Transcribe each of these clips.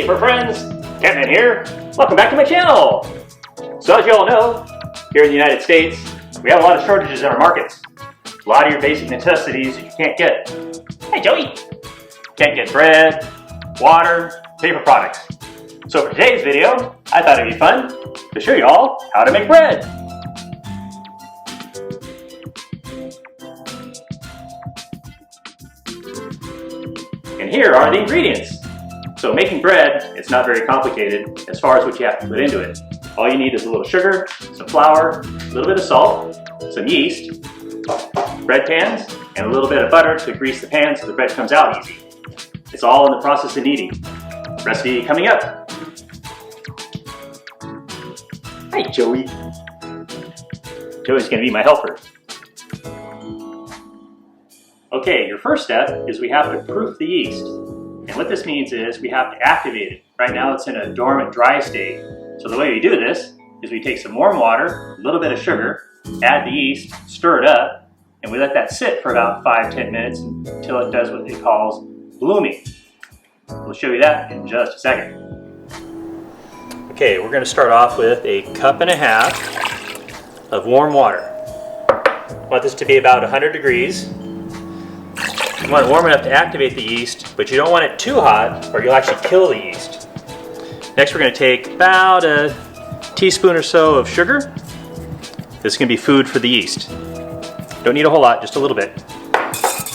paper friends, Catman here. Welcome back to my channel. So as you all know, here in the United States, we have a lot of shortages in our markets. A lot of your basic necessities that you can't get. Hey Joey! Can't get bread, water, paper products. So for today's video, I thought it'd be fun to show you all how to make bread. And here are the ingredients. So making bread, it's not very complicated as far as what you have to put into it. All you need is a little sugar, some flour, a little bit of salt, some yeast, bread pans, and a little bit of butter to grease the pan so the bread comes out easy. It's all in the process of kneading. Recipe coming up. Hi Joey. Joey's gonna be my helper. Okay, your first step is we have to proof the yeast. And what this means is we have to activate it. Right now it's in a dormant dry state. So the way we do this is we take some warm water, a little bit of sugar, add the yeast, stir it up, and we let that sit for about 5-10 minutes until it does what it calls blooming. We'll show you that in just a second. Okay, we're going to start off with a 1.5 cups of warm water. I want this to be about 100 degrees. You want it warm enough to activate the yeast, but you don't want it too hot or you'll actually kill the yeast. Next we're going to take about a teaspoon or so of sugar. This is going to be food for the yeast. Don't need a whole lot, just a little bit.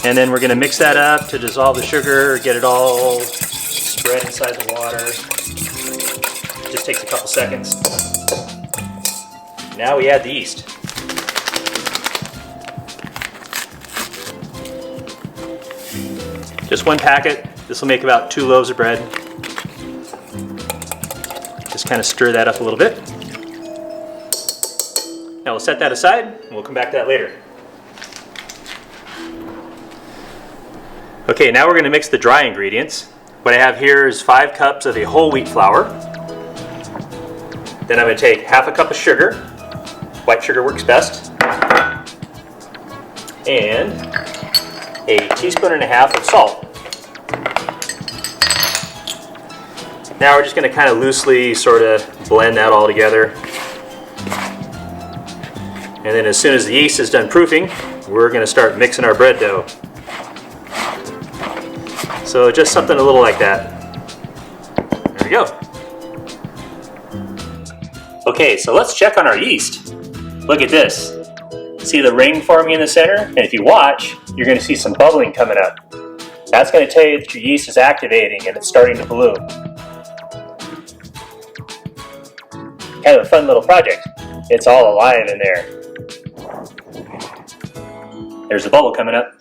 And then we're going to mix that up to dissolve the sugar, get it all spread inside the water. Just takes a couple seconds. Now we add the yeast. Just one packet. This will make about 2 loaves of bread. Just kind of stir that up a little bit. Now we'll set that aside and we'll come back to that later. Okay, now we're going to mix the dry ingredients. What I have here is 5 cups of a whole wheat flour. Then I'm going to take 1/2 cup of sugar. White sugar works best. And a 1.5 teaspoons of salt. Now we're just going to kind of loosely sort of blend that all together. And then as soon as the yeast is done proofing, we're going to start mixing our bread dough. So just something a little like that. There we go. Okay, so let's check on our yeast. Look at this. See the ring forming in the center? And if you watch, you're going to see some bubbling coming up. That's going to tell you that your yeast is activating and it's starting to bloom. Kind of a fun little project. It's all alive in there. There's a bubble coming up.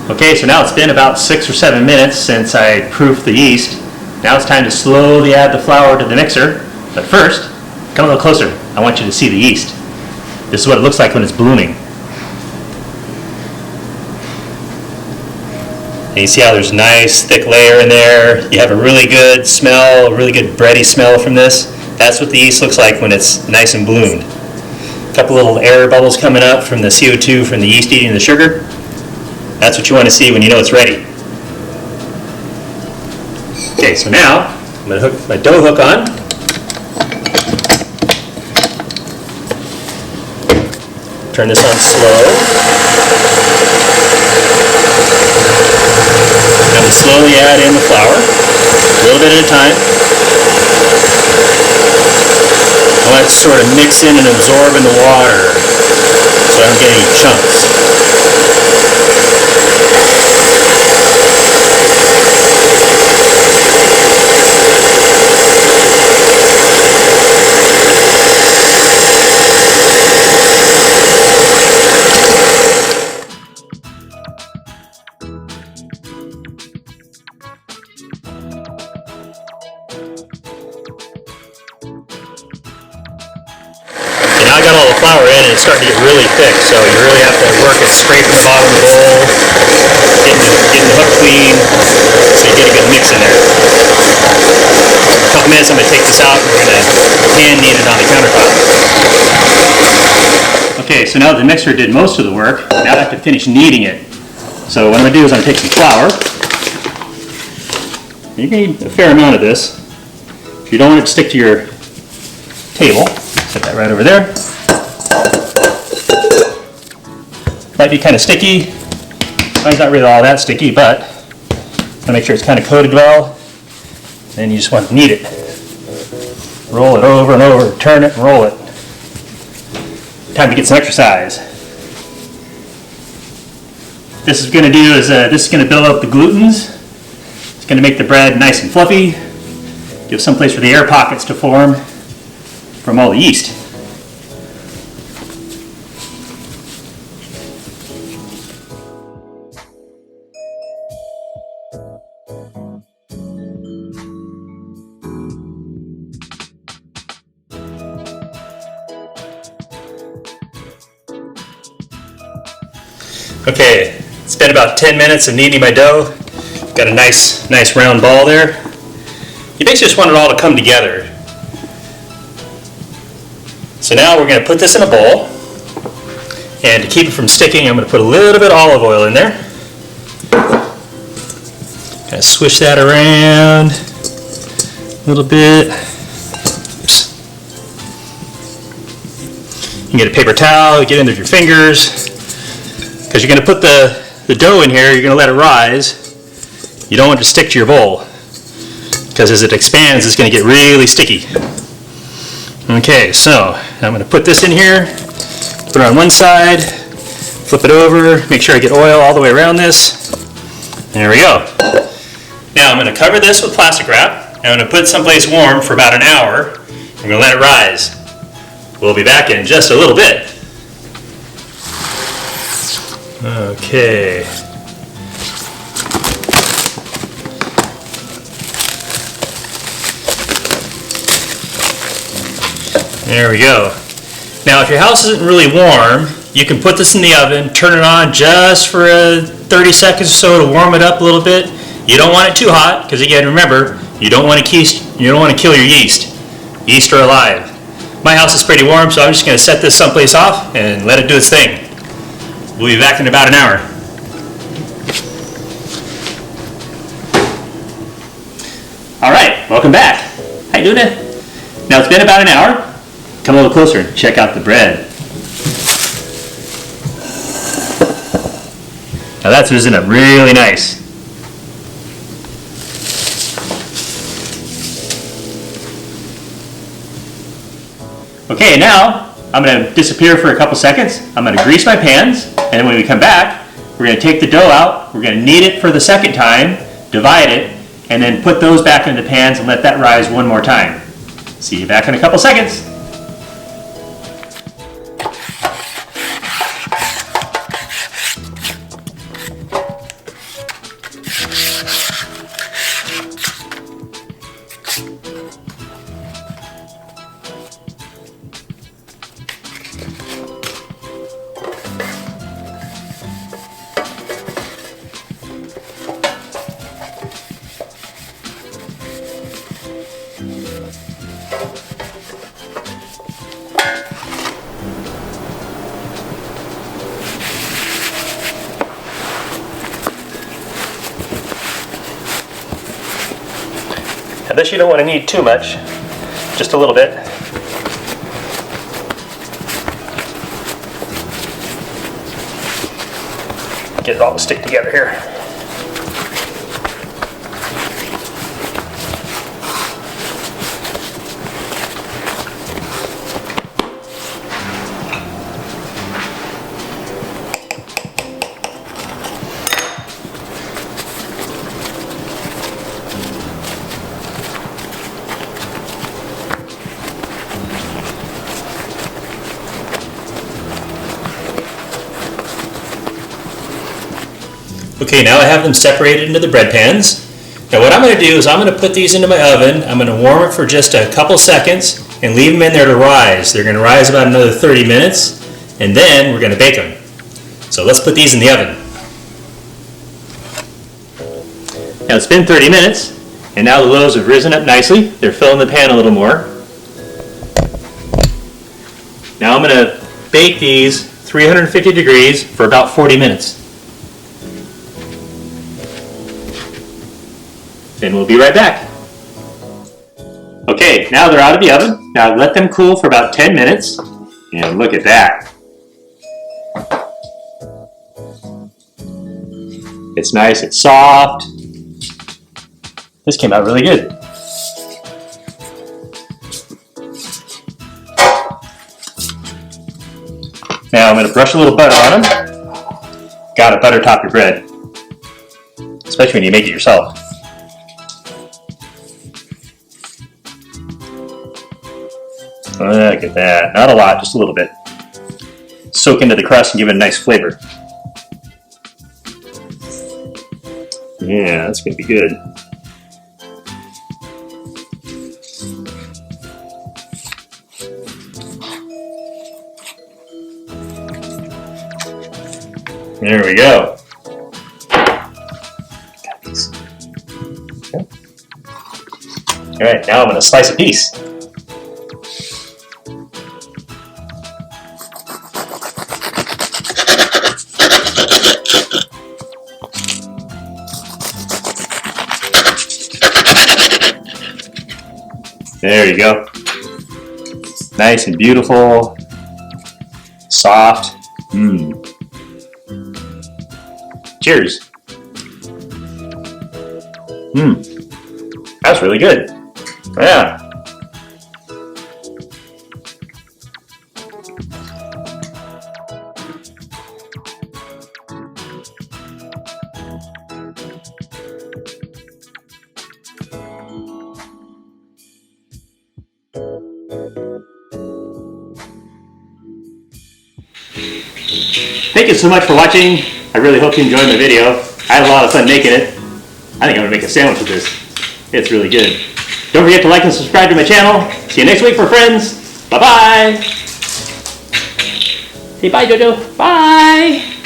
Okay, so now it's been about 6 or 7 minutes since I proofed the yeast. Now it's time to slowly add the flour to the mixer. But first, come a little closer. I want you to see the yeast. This is what it looks like when it's blooming. And you see how there's a nice thick layer in there. You have a really good smell, a really good bready smell from this. That's what the yeast looks like when it's nice and bloomed. A couple little air bubbles coming up from the CO2 from the yeast eating the sugar. That's what you want to see when you know it's ready. Okay, so now I'm going to hook my dough hook on. Turn this on slow. I'm going to slowly add in the flour, a little bit at a time. I want it to sort of mix in and absorb in the water so I don't get any chunks. Now I got all the flour in and it's starting to get really thick, so you really have to work at scraping the bottom of the bowl, getting the hook clean, so you get a good mix in there. In a couple minutes I'm going to take this out and we're going to hand knead it on the countertop. Okay, so now the mixer did most of the work. Now I have to finish kneading it. So what I'm going to do is I'm going to take some flour. You need a fair amount of this. If you don't want it to stick to your table, set that right over there. Might be kind of sticky. Mine's not really all that sticky, but I'll make sure it's kind of coated well. Then you just want to knead it. Roll it over and over, turn it and roll it. Time to get some exercise. This is going to do is this is going to build up the glutens. It's going to make the bread nice and fluffy. Give some place for the air pockets to form from all the yeast. Okay, it's been about 10 minutes of kneading my dough. Got a nice round ball there. You basically just want it all to come together. So now we're going to put this in a bowl, and to keep it from sticking, I'm going to put a little bit of olive oil in there. Kind of swish that around a little bit. Oops. You can get a paper towel, get in there with your fingers. Because you're going to put the dough in here, you're going to let it rise. You don't want it to stick to your bowl, because as it expands, it's going to get really sticky. Okay, so I'm going to put this in here, put it on one side, flip it over, make sure I get oil all the way around this. There we go. Now I'm going to cover this with plastic wrap, and I'm going to put it someplace warm for about an hour. I'm going to let it rise. We'll be back in just a little bit. Okay. There we go. Now if your house isn't really warm, you can put this in the oven, turn it on just for 30 seconds or so to warm it up a little bit. You don't want it too hot, because again, remember, you don't want to kill your yeast. Yeast are alive. My house is pretty warm, so I'm just going to set this someplace off and let it do its thing. We'll be back in about an hour. All right, welcome back. How you doing? Now it's been about an hour. Come a little closer and check out the bread. Now that's risen up really nice. Okay, now I'm going to disappear for a couple seconds. I'm going to grease my pans, and then when we come back, we're going to take the dough out, we're going to knead it for the second time, divide it, and then put those back in the pans and let that rise one more time. See you back in a couple seconds. Now this you don't want to knead too much, just a little bit. Get it all to stick together here. Okay, now I have them separated into the bread pans. Now what I'm going to do is I'm going to put these into my oven. I'm going to warm it for just a couple seconds and leave them in there to rise. They're going to rise about another 30 minutes, and then we're going to bake them. So let's put these in the oven. Now it's been 30 minutes, and now the loaves have risen up nicely. They're filling the pan a little more. Now I'm going to bake these 350 degrees for about 40 minutes. Then we'll be right back. Okay, now they're out of the oven. Now let them cool for about 10 minutes. And look at that. It's nice, it's soft. This came out really good. Now I'm going to brush a little butter on them. Gotta butter top your bread, especially when you make it yourself. Look at that. Not a lot, just a little bit. Soak into the crust and give it a nice flavor. Yeah, that's going to be good. There we go. Got these. Okay. All right, now I'm going to slice a piece. There you go. Nice and beautiful. Soft. Mmm. Cheers. Mmm. That's really good. Yeah. Thank you so much for watching. I really hope you enjoyed my video. I had a lot of fun making it. I think I'm going to make a sandwich with this. It's really good. Don't forget to like and subscribe to my channel. See you next week for friends. Bye-bye. Say bye, Jojo. Bye.